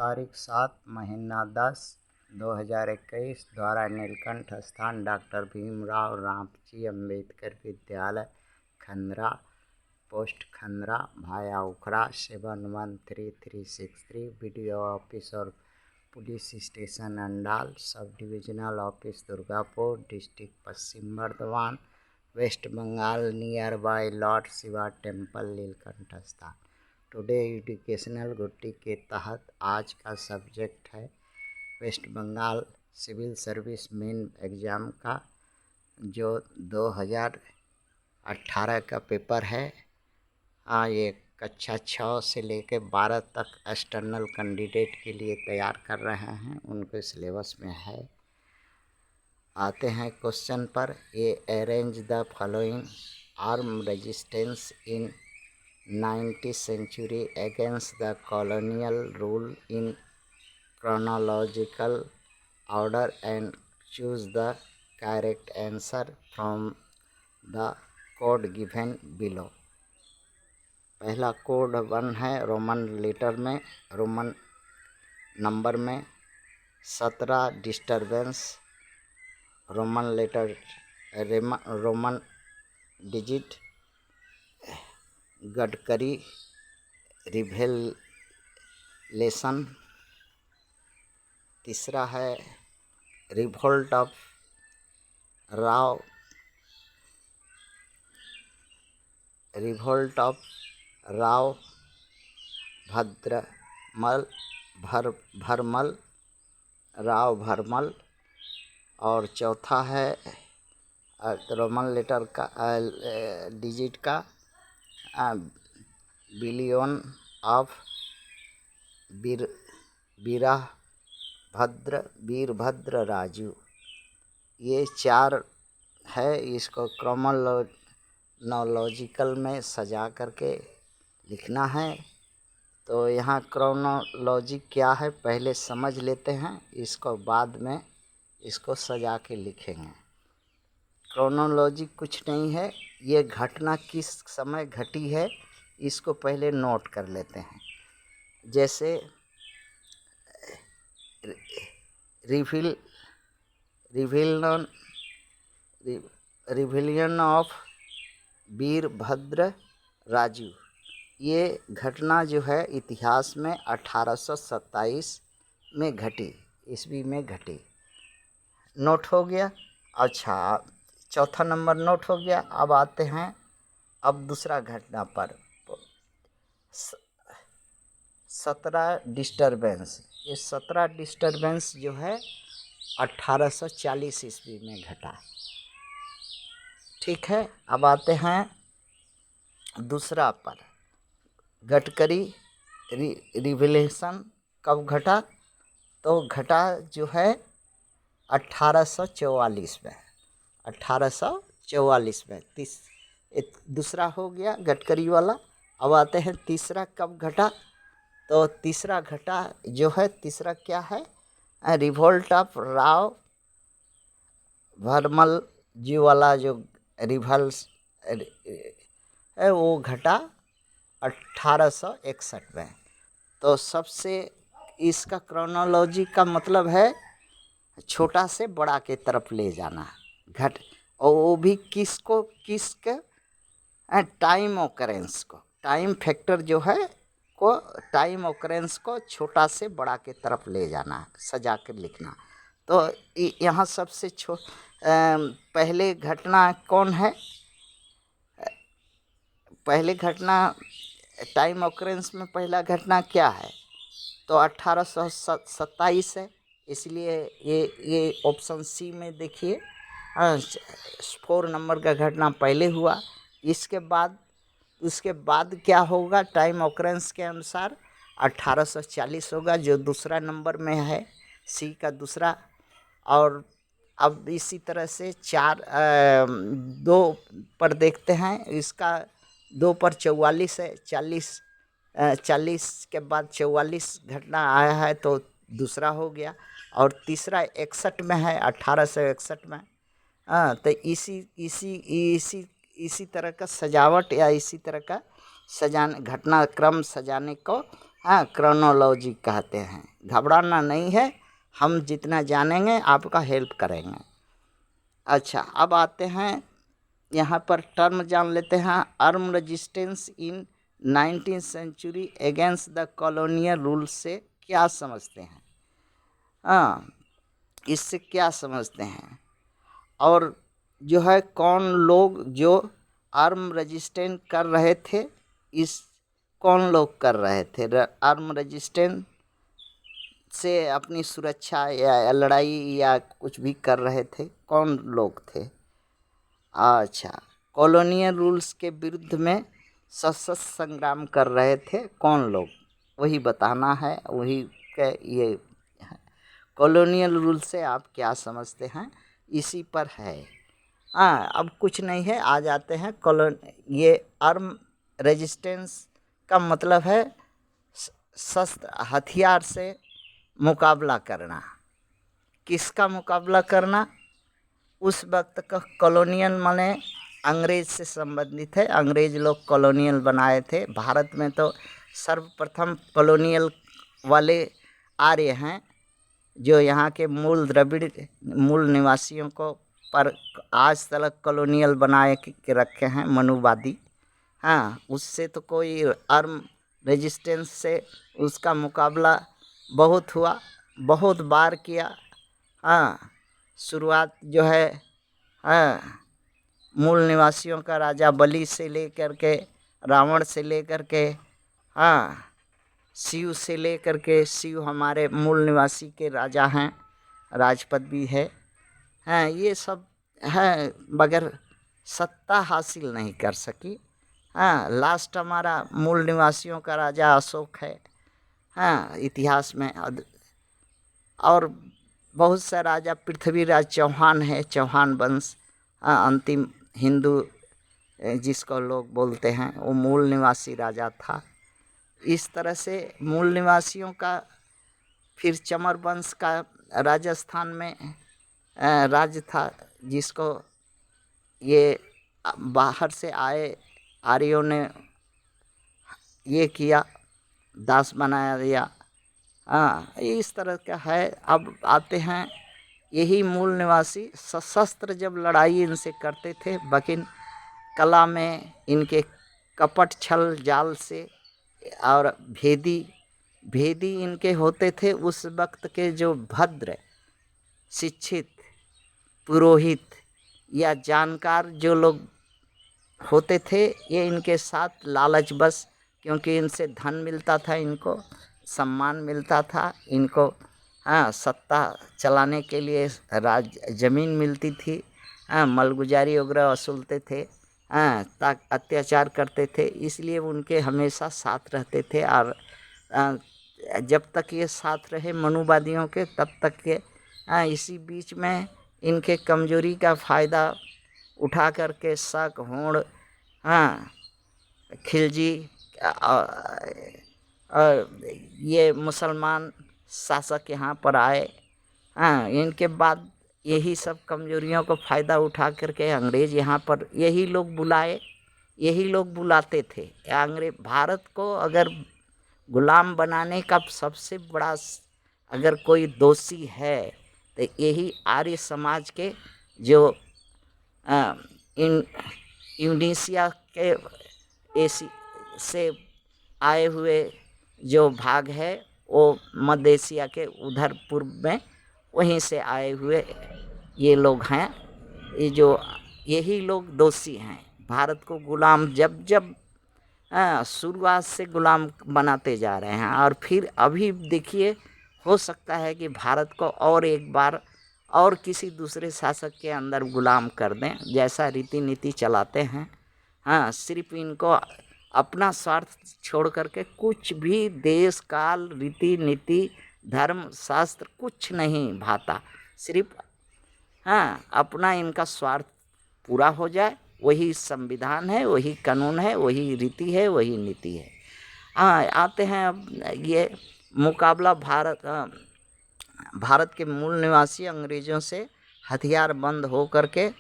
तारीख 7 महीना 10 2021 द्वारा नीलकंठ स्थान डॉक्टर भीमराव रामजी अम्बेडकर विद्यालय खंदरा पोस्ट खंदरा भाया उखड़ा 711363 वीडियो ऑफिस और police station Andal sub divisional office Durgapur district Paschim Bardhaman West Bengal nearby lord Shiva temple Neelkanth स्थान। टुडे एजुकेशनल गुट्टी के तहत आज का सब्जेक्ट है West Bengal civil service main exam का जो 2018 का पेपर है। ये कक्षा 6 से लेकर 12 तक एक्सटर्नल कैंडिडेट के लिए तैयार कर रहे हैं, उनके सिलेबस में है। आते हैं क्वेश्चन पर। ये arrange the following arm resistance in 19th century against the colonial rule in chronological order and choose the correct answer from the code given below। पहला कोड 1 है रोमन लेटर में, रोमन नंबर में। 17 disturbance Roman letter Roman digit. Gadkari revelation. तीसरा है revolt of Rao Bharmal. और चौथा है Roman letter का डिजिट का बिलियन ऑफ वीरभद्र राजू। ये 4 है, इसको क्रोनोलॉजिकल में सजा करके लिखना है। तो यहाँ क्रोनोलॉजी क्या है पहले समझ लेते हैं, इसको बाद में इसको सजा के लिखेंगे। क्रोनोलॉजी कुछ नहीं है, ये घटना किस समय घटी है इसको पहले नोट कर लेते हैं। जैसे रिविलियन ऑफ वीरभद्र राजू, ये घटना जो है इतिहास में 1827 में घटी, ईस्वी में घटी। नोट हो गया। अच्छा, चौथा नंबर नोट हो गया। अब आते हैं अब दूसरा घटना पर। 17 डिस्टर्बेंस, ये 17 डिस्टर्बेंस जो है 1840 ईस्वी में घटा। ठीक है, अब आते हैं दूसरा पर। गडकरी रिवेलेशन कब घटा? तो घटा जो है 1844 में। 1844 में दूसरा हो गया गडकरी वाला। अब आते हैं तीसरा कब घटा? तो तीसरा घटा जो है, तीसरा क्या है? रिवोल्ट ऑफ राव भरमल जी वाला जो रिवल्स है वो घटा 1861 में। तो सबसे इसका क्रोनोलॉजी का मतलब है छोटा से बड़ा के तरफ ले जाना। और वो भी किसके टाइम ऑकरेंस को, टाइम फैक्टर जो है को, टाइम ऑकरेंस को छोटा से बड़ा के तरफ ले जाना, सजा कर लिखना। तो यहाँ सबसे पहले घटना कौन है? पहले घटना टाइम ऑकरेंस में पहला घटना क्या है? तो 1827 है, इसलिए ये ऑप्शन सी में देखिए 4 नंबर का घटना पहले हुआ। उसके बाद क्या होगा? टाइम ऑकरेंस के अनुसार 1840 होगा, जो दूसरा नंबर में है, सी का दूसरा। और अब इसी तरह से 2 पर देखते हैं। इसका 2 पर 44 है, 40 के बाद 44 घटना आया है तो दूसरा हो गया। और तीसरा 61 में है, 1861 में। तो इसी तरह का सजावट या इसी तरह का घटनाक्रम सजाने को क्रोनोलॉजी कहते हैं। घबराना नहीं है, हम जितना जानेंगे आपका हेल्प करेंगे। अच्छा, अब आते हैं यहाँ पर टर्म जान लेते हैं। Arm resistance in 19th century against the colonial rule से क्या समझते हैं? हाँ, इससे क्या समझते हैं? और जो है कौन लोग जो आर्म रेजिस्टेंस कर रहे थे, इस कौन लोग कर रहे थे आर्म रेजिस्टेंस से अपनी सुरक्षा या लड़ाई या कुछ भी कर रहे थे, कौन लोग थे? अच्छा, कॉलोनियल रूल्स के विरुद्ध में सशस्त्र संग्राम कर रहे थे कौन लोग, वही बताना है। वही के ये कॉलोनियल रूल से आप क्या समझते हैं, इसी पर है। हाँ, अब कुछ नहीं है, आ जाते हैं ये आर्म रेजिस्टेंस का मतलब है शस्त्र हथियार से मुकाबला करना। किसका मुकाबला करना? उस वक्त का कॉलोनियल माने अंग्रेज से संबंधित है। अंग्रेज लोग कॉलोनियल बनाए थे भारत में, तो सर्वप्रथम कॉलोनियल वाले आर्य हैं जो यहाँ के मूल द्रविड़ मूल निवासियों को पर आज तक कॉलोनियल बनाए के रखे हैं मनुवादी। हाँ, उससे तो कोई आर्म रेजिस्टेंस से उसका मुकाबला बहुत हुआ, बहुत बार किया। हाँ, शुरुआत जो है, हाँ, मूल निवासियों का राजा बलि से लेकर के, रावण से लेकर के, हाँ, शिव से लेकर के, शिव हमारे मूल निवासी के राजा हैं, राजपद भी है। हाँ, ये सब है, मगर सत्ता हासिल नहीं कर सकी। हाँ, लास्ट हमारा मूल निवासियों का राजा अशोक है। हाँ, इतिहास में और बहुत से राजा, पृथ्वीराज चौहान है, चौहान वंश। हाँ, अंतिम हिंदू जिसको लोग बोलते हैं, वो मूल निवासी राजा था। इस तरह से मूल निवासियों का, फिर चमर वंश का राजस्थान में राज्य था, जिसको ये बाहर से आए आर्यों ने ये किया, दास बनाया दिया। हाँ, इस तरह का है। अब आते हैं, यही मूल निवासी सशस्त्र जब लड़ाई इनसे करते थे, लेकिन कला में इनके कपट छल जाल से और भेदी इनके होते थे। उस वक्त के जो भद्र शिक्षित पुरोहित या जानकार जो लोग होते थे, ये इनके साथ लालच बस, क्योंकि इनसे धन मिलता था, इनको सम्मान मिलता था, इनको हाँ सत्ता चलाने के लिए ज़मीन मिलती थी। हाँ, मलगुजारी वगैरह वसूलते थे। हाँ, अत्याचार करते थे, इसलिए उनके हमेशा साथ रहते थे। और जब तक ये साथ रहे मनुवादियों के, तब तक के इसी बीच में इनके कमजोरी का फ़ायदा उठा करके शक, होड़, हाँ, खिलजी और ये मुसलमान शासक यहाँ पर आए। हाँ, इनके बाद यही सब कमजोरियों को फ़ायदा उठा करके अंग्रेज़ यहाँ पर यही लोग बुलाए, यही लोग बुलाते थे। अंग्रेज भारत को अगर गुलाम बनाने का सबसे बड़ा अगर कोई दोषी है, तो यही आर्य समाज के जो इन यूनीसिया के एसी से आए हुए जो भाग है, वो मध्य एशिया के उधर पूर्व में वहीं से आए हुए ये लोग हैं। ये जो यही लोग दोषी हैं, भारत को गुलाम जब जब शुरुआत से गुलाम बनाते जा रहे हैं। और फिर अभी देखिए, हो सकता है कि भारत को और एक बार और किसी दूसरे शासक के अंदर गुलाम कर दें, जैसा रीति नीति चलाते हैं। हाँ, सिर्फ इनको अपना स्वार्थ छोड़ करके कुछ भी देश काल रीति नीति धर्म शास्त्र कुछ नहीं भाता, सिर्फ हाँ अपना इनका स्वार्थ पूरा हो जाए, वही संविधान है, वही कानून है, वही रीति है, वही नीति है। हाँ, आते हैं अब ये मुकाबला भारत के मूल निवासी अंग्रेज़ों से हथियार बंद हो करके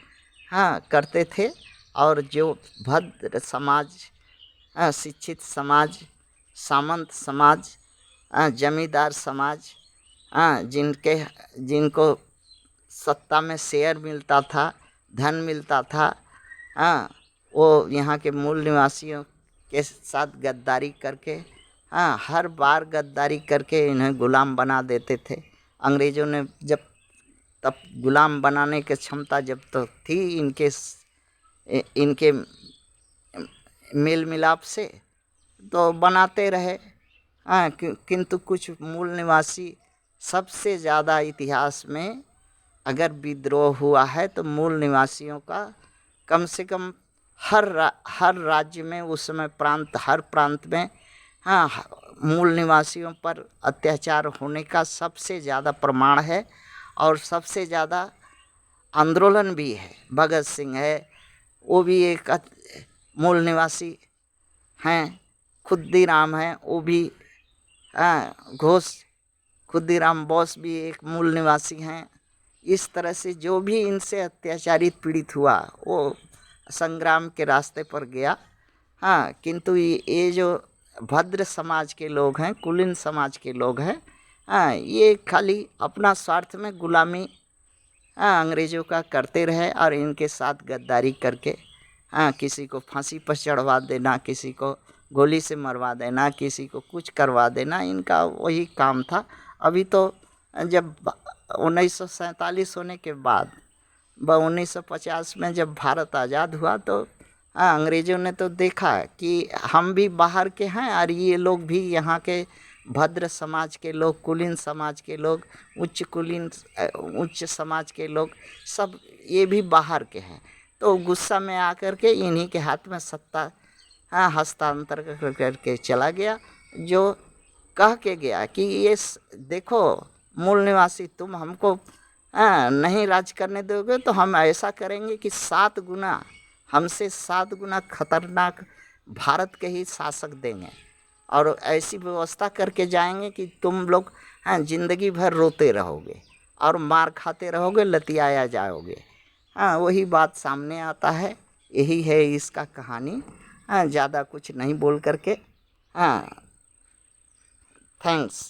हाँ करते थे। और जो भद्र समाज, शिक्षित समाज, सामंत समाज, जमींदार समाज, हाँ, जिनको सत्ता में शेयर मिलता था, धन मिलता था, हाँ, वो यहाँ के मूल निवासियों के साथ गद्दारी करके, हाँ, हर बार गद्दारी करके इन्हें गुलाम बना देते थे। अंग्रेज़ों ने जब तब गुलाम बनाने की क्षमता जब तो थी इनके मेल मिलाप से, तो बनाते रहे। हाँ, किंतु कुछ मूल निवासी, सबसे ज़्यादा इतिहास में अगर विद्रोह हुआ है तो मूल निवासियों का कम से कम हर राज्य में उस समय हर प्रांत में, हाँ, मूल निवासियों पर अत्याचार होने का सबसे ज़्यादा प्रमाण है। और सबसे ज़्यादा आंदोलन भी है। भगत सिंह है, वो भी एक मूल निवासी हैं। खुद्दीराम हैं, वो भी, घोष खुद्दीराम बोस भी एक मूल निवासी हैं। इस तरह से जो भी इनसे अत्याचारित पीड़ित हुआ वो संग्राम के रास्ते पर गया। हाँ, किंतु ये जो भद्र समाज के लोग हैं, कुलीन समाज के लोग हैं, हाँ, ये खाली अपना स्वार्थ में गुलामी, हाँ, अंग्रेज़ों का करते रहे और इनके साथ गद्दारी करके, हाँ, किसी को फांसी पर चढ़वा देना, किसी को गोली से मरवा देना, किसी को कुछ करवा देना, इनका वही काम था। अभी तो जब 1947 होने के बाद 1950 में जब भारत आज़ाद हुआ तो, हाँ, अंग्रेज़ों ने तो देखा कि हम भी बाहर के हैं और ये लोग भी यहाँ के भद्र समाज के लोग, कुलीन समाज के लोग, उच्च समाज के लोग, सब ये भी बाहर के हैं। तो गुस्सा में आकर के इन्हीं के हाथ में सत्ता, हाँ, हस्तांतर करके चला गया, जो कह के गया कि ये देखो मूल निवासी, तुम हमको, हाँ, नहीं राज करने दोगे तो हम ऐसा करेंगे कि 7 गुना, हमसे 7 गुना खतरनाक भारत के ही शासक देंगे और ऐसी व्यवस्था करके जाएंगे कि तुम लोग, हाँ, जिंदगी भर रोते रहोगे और मार खाते रहोगे, लतियाया जाओगे। हाँ, वही बात सामने आता है। यही है इसका कहानी। हाँ, ज़्यादा कुछ नहीं बोल करके, हाँ, थैंक्स।